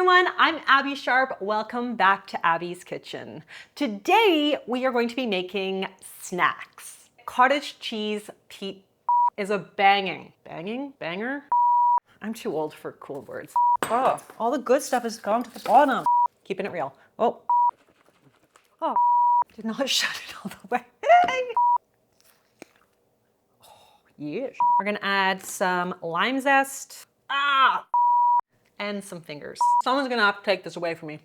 everyone, I'm Abby Sharp. Welcome back to Abby's Kitchen. Today we are going to be making snacks. Cottage cheese is a banger? I'm too old for cool words. Oh, all the good stuff has gone to the bottom. Keeping it real. Oh, did not shut it all the way. Oh, yes. We're gonna add some lime zest. And some fingers. Someone's gonna have to take this away from me.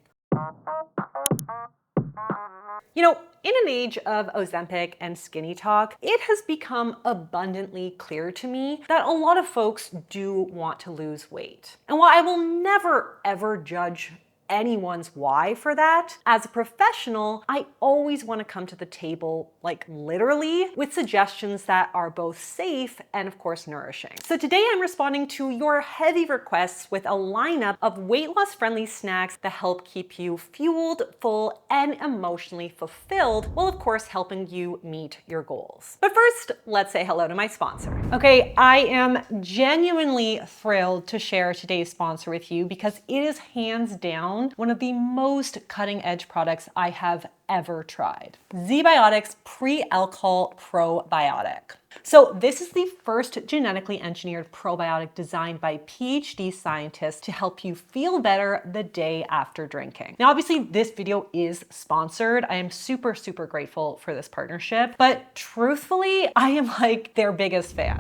You know, in an age of Ozempic and skinny talk, it has become abundantly clear to me that a lot of folks do want to lose weight. And while I will never ever judge anyone's why for that, as a professional, I always want to come to the table, like literally, with suggestions that are both safe and of course nourishing. So today I'm responding to your heavy requests with a lineup of weight loss friendly snacks that help keep you fueled, full, and emotionally fulfilled, while of course helping you meet your goals. But first, let's say hello to my sponsor. Okay, I am genuinely thrilled to share today's sponsor with you because it is hands down one of the most cutting edge products I have ever tried. ZBiotics Pre-Alcohol Probiotic. So this is the first genetically engineered probiotic designed by PhD scientists to help you feel better the day after drinking. Now, obviously this video is sponsored. I am super grateful for this partnership, but truthfully, I am like their biggest fan.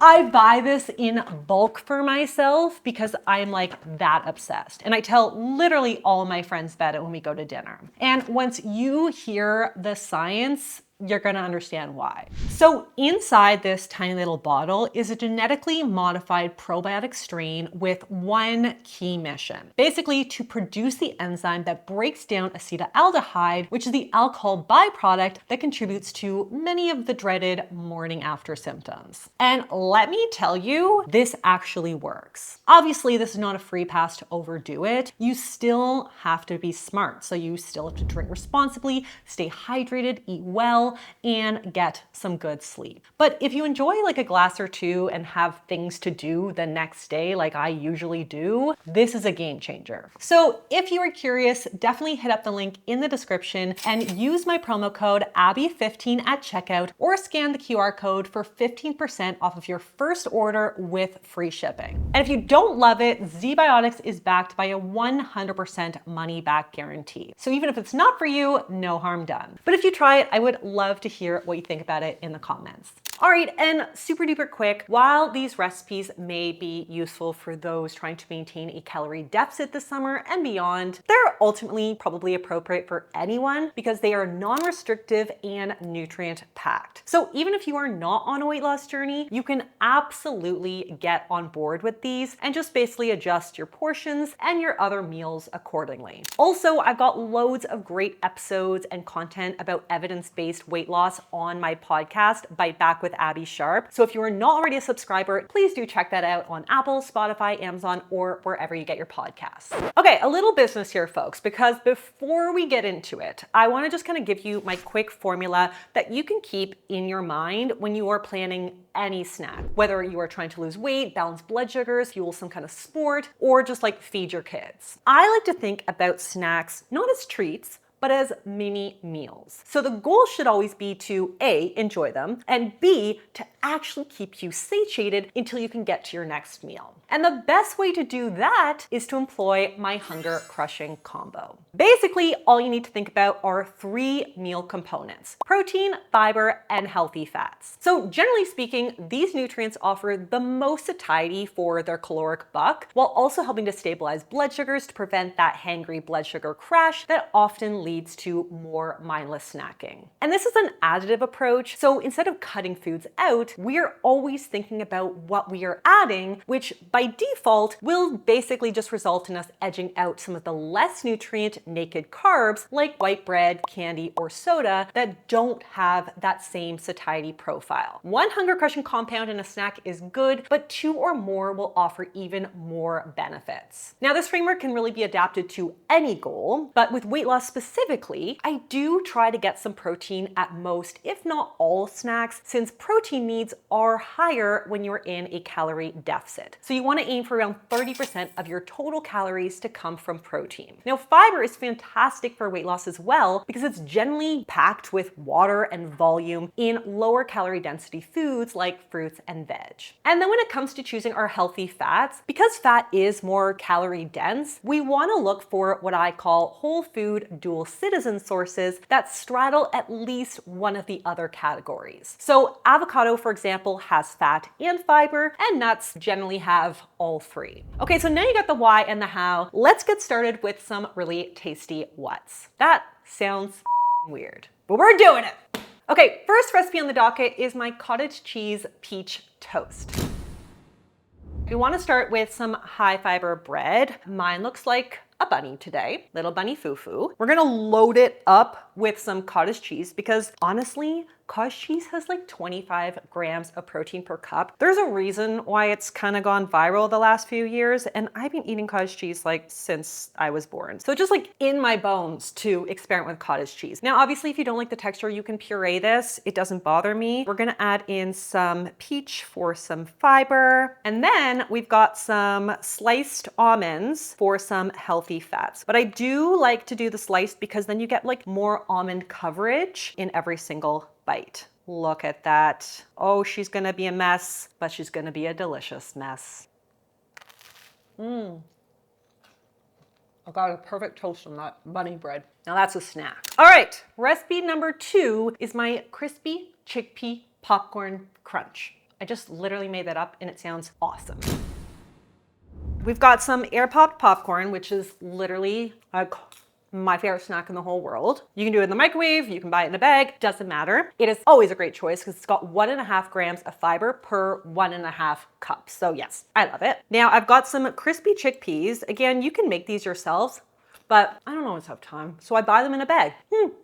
I buy this in bulk for myself because I'm like that obsessed. And I tell literally all my friends about it when we go to dinner. And once you hear the science, you're gonna understand why. So inside this tiny little bottle is a genetically modified probiotic strain with one key mission. Basically to produce the enzyme that breaks down acetaldehyde, which is the alcohol byproduct that contributes to many of the dreaded morning after symptoms. And let me tell you, this actually works. Obviously, this is not a free pass to overdo it. You still have to be smart. So you still have to drink responsibly, stay hydrated, eat well, and get some good sleep. But if you enjoy like a glass or two and have things to do the next day like I usually do, this is a game changer. So if you are curious, definitely hit up the link in the description and use my promo code Abby15 at checkout or scan the QR code for 15% off of your first order with free shipping. And if you don't love it, ZBiotics is backed by a 100% money back guarantee. So even if it's not for you, no harm done. But if you try it, I would love to hear what you think about it in the comments. All right, and super duper quick, while these recipes may be useful for those trying to maintain a calorie deficit this summer and beyond, they're ultimately probably appropriate for anyone because they are non-restrictive and nutrient packed. So even if you are not on a weight loss journey, you can absolutely get on board with these and just basically adjust your portions and your other meals accordingly. Also, I've got loads of great episodes and content about evidence-based weight loss on my podcast, Bite Back with Abby Sharp. So if you are not already a subscriber, please do check that out on Apple, Spotify, Amazon, or wherever you get your podcasts. Okay, a little business here, folks, because before we get into it, I want to just kind of give you my quick formula that you can keep in your mind when you are planning any snack, whether you are trying to lose weight, balance blood sugars, fuel some kind of sport, or just like feed your kids. I like to think about snacks not as treats, but as mini meals. So the goal should always be to A, enjoy them, and B, to actually keep you satiated until you can get to your next meal. And the best way to do that is to employ my hunger crushing combo. Basically, all you need to think about are 3 meal components: protein, fiber, and healthy fats. So generally speaking, these nutrients offer the most satiety for their caloric buck, while also helping to stabilize blood sugars to prevent that hangry blood sugar crash that often leads to more mindless snacking. And this is an additive approach, so instead of cutting foods out, we're always thinking about what we are adding, which by default will basically just result in us edging out some of the less nutrient naked carbs like white bread, candy, or soda that don't have that same satiety profile. One hunger crushing compound in a snack is good, but 2 or more will offer even more benefits. Now, this framework can really be adapted to any goal, but with weight loss specifically, I do try to get some protein at most, if not all snacks, since protein needs needs are higher when you're in a calorie deficit. So you want to aim for around 30% of your total calories to come from protein. Now, fiber is fantastic for weight loss as well because it's generally packed with water and volume in lower calorie density foods like fruits and veg. And then when it comes to choosing our healthy fats, because fat is more calorie dense, we want to look for what I call whole food dual citizen sources that straddle at least one of the other categories. So avocado, for example, has fat and fiber, and nuts generally have all three. Okay, so now you got the why and the how. Let's get started with some really tasty whats. That sounds weird, but we're doing it. Okay, first recipe on the docket is my cottage cheese peach toast. We want to start with some high fiber bread. Mine looks like a bunny today, little bunny foo-foo. We're gonna load it up with some cottage cheese because honestly, cottage cheese has like 25 grams of protein per cup. There's a reason why it's kind of gone viral the last few years, and I've been eating cottage cheese like since I was born. So just like in my bones to experiment with cottage cheese. Now, obviously, if you don't like the texture, you can puree this. It doesn't bother me. We're gonna add in some peach for some fiber, and then we've got some sliced almonds for some healthy fats. But I do like to do the sliced because then you get like more almond coverage in every single bite. Look at that. Oh, she's gonna be a mess, but she's gonna be a delicious mess. I got a perfect toast on that bunny bread. Now that's a snack. All right, recipe number 2 is my crispy chickpea popcorn crunch. I just literally made that up and it sounds awesome. We've got some air popped popcorn, which is literally my favorite snack in the whole world. You can do it in the microwave, you can buy it in a bag, doesn't matter. It is always a great choice because it's got 1.5 grams of fiber per 1.5 cups. So yes, I love it. Now I've got some crispy chickpeas. Again, you can make these yourselves, but I don't always have time. So I buy them in a bag.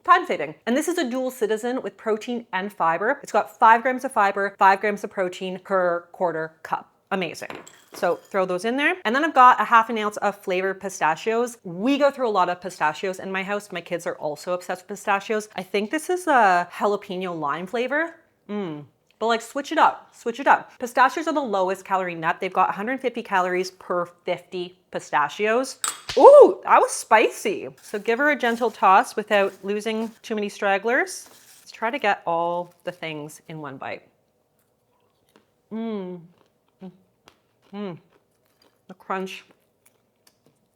Time saving. And this is a dual citizen with protein and fiber. It's got 5 grams of fiber, 5 grams of protein per quarter cup. Amazing. So throw those in there. And then I've got a 1/2 ounce of flavored pistachios. We go through a lot of pistachios in my house. My kids are also obsessed with pistachios. I think this is a jalapeno lime flavor. But like switch it up, switch it up. Pistachios are the lowest calorie nut. They've got 150 calories per 50 pistachios. Ooh, that was spicy. So give her a gentle toss without losing too many stragglers. Let's try to get all the things in one bite. The crunch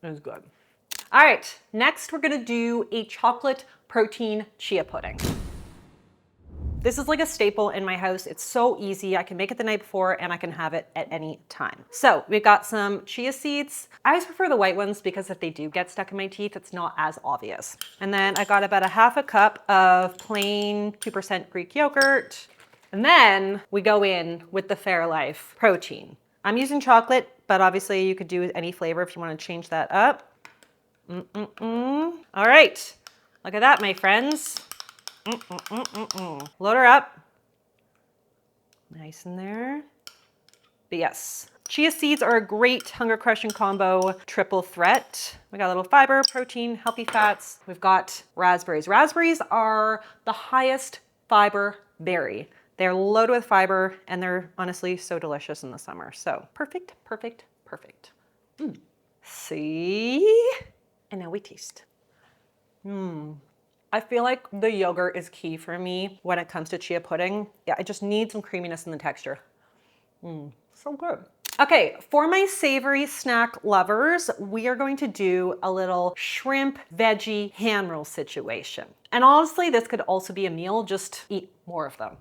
is good. All right, next we're gonna do a chocolate protein chia pudding. This is like a staple in my house. It's so easy. I can make it the night before and I can have it at any time. So we've got some chia seeds. I always prefer the white ones because if they do get stuck in my teeth, it's not as obvious. And then I got about a 1/2 cup of plain 2% Greek yogurt. And then we go in with the Fairlife protein. I'm using chocolate, but obviously you could do any flavor if you want to change that up. All right, look at that, my friends. Load her up. Nice in there. But yes, chia seeds are a great hunger crushing combo triple threat. We got a little fiber, protein, healthy fats. We've got raspberries. Raspberries are the highest fiber berry. They're loaded with fiber and they're honestly so delicious in the summer. So perfect, perfect, perfect. See? And now we taste. I feel like the yogurt is key for me when it comes to chia pudding. Yeah, I just need some creaminess in the texture. So good. Okay, for my savory snack lovers, we are going to do a little shrimp veggie hand roll situation. And honestly, this could also be a meal, just eat more of them.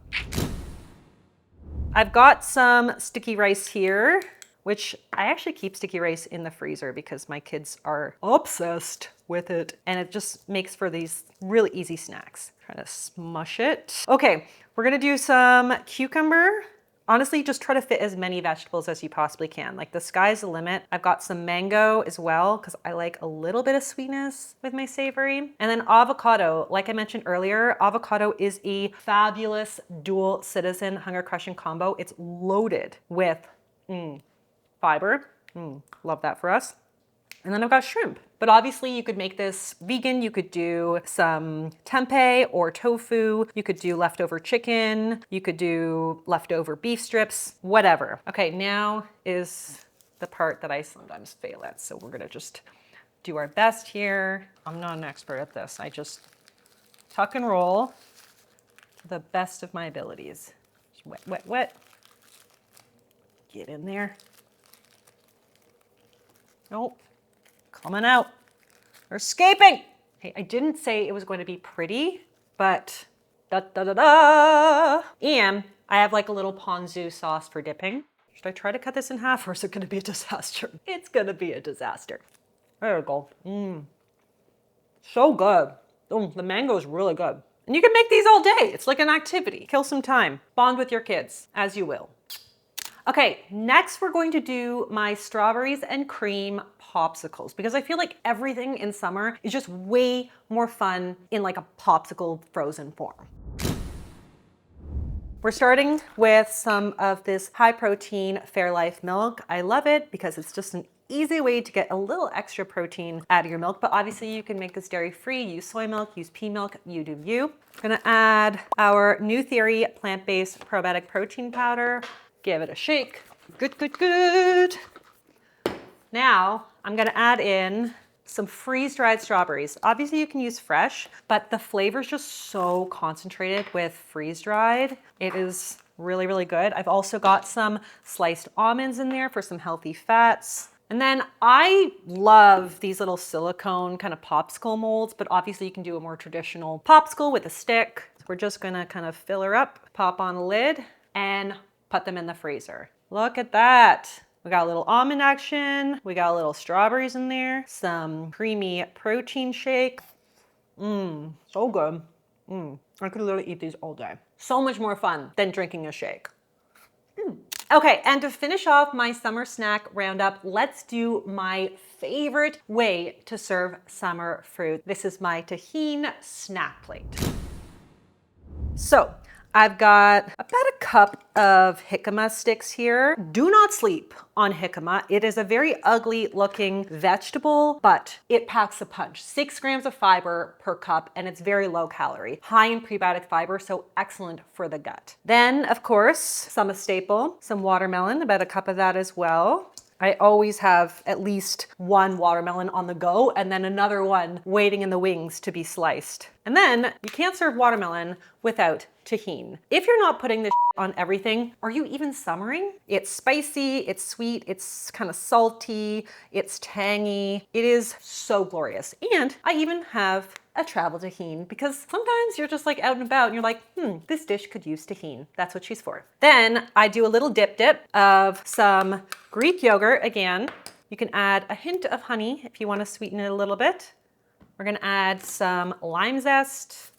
I've got some sticky rice here, which I actually keep sticky rice in the freezer because my kids are obsessed with it. And it just makes for these really easy snacks. Try to smush it. Okay, we're gonna do some cucumber. Honestly, just try to fit as many vegetables as you possibly can. Like the sky's the limit. I've got some mango as well because I like a little bit of sweetness with my savory. And then avocado, like I mentioned earlier, avocado is a fabulous dual citizen hunger crushing combo. It's loaded with fiber. Love that for us. And then I've got shrimp. But obviously you could make this vegan. You could do some tempeh or tofu. You could do leftover chicken. You could do leftover beef strips, whatever. Okay, now is the part that I sometimes fail at. So we're gonna just do our best here. I'm not an expert at this. I just tuck and roll to the best of my abilities. Just wet, wet, wet. Get in there. Nope. Coming out. They're escaping. Hey, I didn't say it was going to be pretty, but da da da da. And I have like a little ponzu sauce for dipping. Should I try to cut this in half, or is it going to be a disaster? It's going to be a disaster. There we go. So good. Oh, the mango is really good. And you can make these all day. It's like an activity. Kill some time. Bond with your kids, as you will. Okay, next we're going to do my strawberries and cream popsicles, because I feel like everything in summer is just way more fun in like a popsicle frozen form. We're starting with some of this high protein Fairlife milk. I love it because it's just an easy way to get a little extra protein out of your milk, but obviously you can make this dairy free, use soy milk, use pea milk, you do you. I'm gonna add our New Theory plant-based probiotic protein powder. Give it a shake. Good, good, good. Now, I'm gonna add in some freeze-dried strawberries. Obviously you can use fresh, but the flavor is just so concentrated with freeze-dried. It is really, really good. I've also got some sliced almonds in there for some healthy fats. And then I love these little silicone kind of popsicle molds, but obviously you can do a more traditional popsicle with a stick. So we're just gonna kind of fill her up, pop on a lid, and put them in the freezer. Look at that. We got a little almond action. We got a little strawberries in there. Some creamy protein shake. So good. I could literally eat these all day. So much more fun than drinking a shake. Okay, and to finish off my summer snack roundup, let's do my favorite way to serve summer fruit. This is my Tahini snack plate. So, I've got about a cup of jicama sticks here. Do not sleep on jicama. It is a very ugly looking vegetable, but it packs a punch. 6 grams of fiber per cup, and it's very low calorie. High in prebiotic fiber, so excellent for the gut. Then, of course, some staple, some watermelon, about a cup of that as well. I always have at least one watermelon on the go and then another one waiting in the wings to be sliced. And then you can't serve watermelon without tahini. If you're not putting this on everything, are you even summering? It's spicy, it's sweet, it's kind of salty, it's tangy. It is so glorious. And I even have a travel tahini, because sometimes you're just like out and about and you're like, this dish could use tahini. That's what she's for. Then I do a little dip of some Greek yogurt again. You can add a hint of honey if you want to sweeten it a little bit. We're gonna add some lime zest,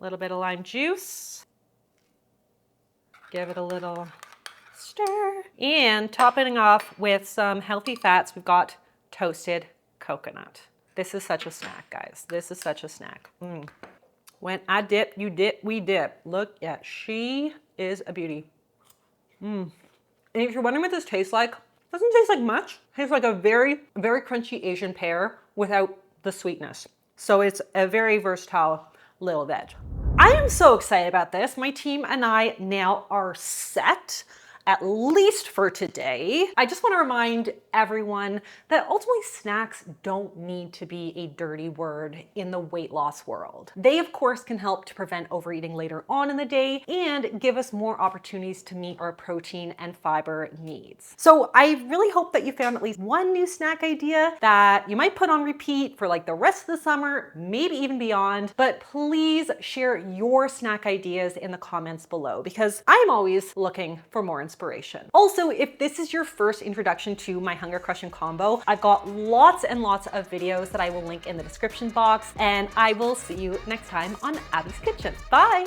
a little bit of lime juice. Give it a little stir. And topping off with some healthy fats, we've got toasted coconut. This is such a snack, guys. This is such a snack. When I dip, you dip, we dip. Look at, she is a beauty. And if you're wondering what this tastes like, it doesn't taste like much. It tastes like a very, very crunchy Asian pear without the sweetness. So it's a very versatile little veg. I am so excited about this. My team and I now are set, at least for today. I just want to remind everyone that ultimately snacks don't need to be a dirty word in the weight loss world. They of course can help to prevent overeating later on in the day and give us more opportunities to meet our protein and fiber needs. So I really hope that you found at least one new snack idea that you might put on repeat for like the rest of the summer, maybe even beyond. But please share your snack ideas in the comments below, because I'm always looking for more inspiration. Also, if this is your first introduction to my Hunger Crushing combo, I've got lots and lots of videos that I will link in the description box, and I will see you next time on Abby's Kitchen. Bye!